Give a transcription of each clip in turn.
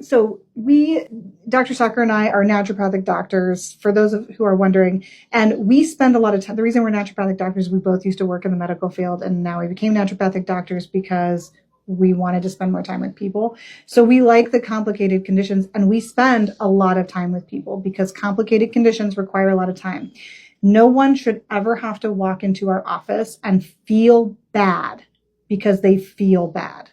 So Dr. Sacher and I are naturopathic doctors, for those who are wondering, and we spend a lot of time. The reason we're naturopathic doctors, we both used to work in the medical field, and now we became naturopathic doctors because we wanted to spend more time with people. So we like the complicated conditions, and we spend a lot of time with people because complicated conditions require a lot of time. No one should ever have to walk into our office and feel bad because they feel bad.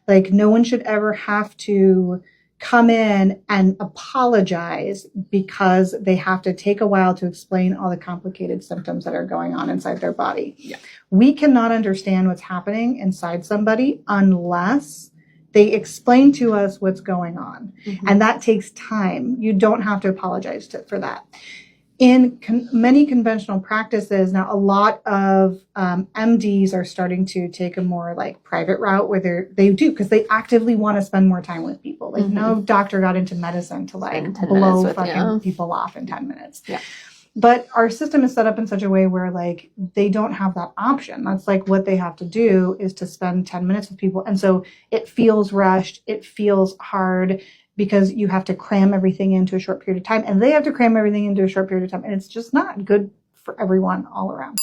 Like, no one should ever have to come in and apologize because they have to take a while to explain all the complicated symptoms that are going on inside their body. Yeah. We cannot understand what's happening inside somebody unless they explain to us what's going on. Mm-hmm. And that takes time. You don't have to apologize for that. In many conventional practices, now a lot of MDs are starting to take a more like private route where they do, because they actively want to spend more time with people. Like, mm-hmm. No doctor got into medicine to like blow fucking people off in 10 minutes. Yeah. But our system is set up in such a way where like they don't have that option. That's like what they have to do is to spend 10 minutes with people. And so it feels rushed. It feels hard, because you have to cram everything into a short period of time, and they have to cram everything into a short period of time. And it's just not good for everyone all around.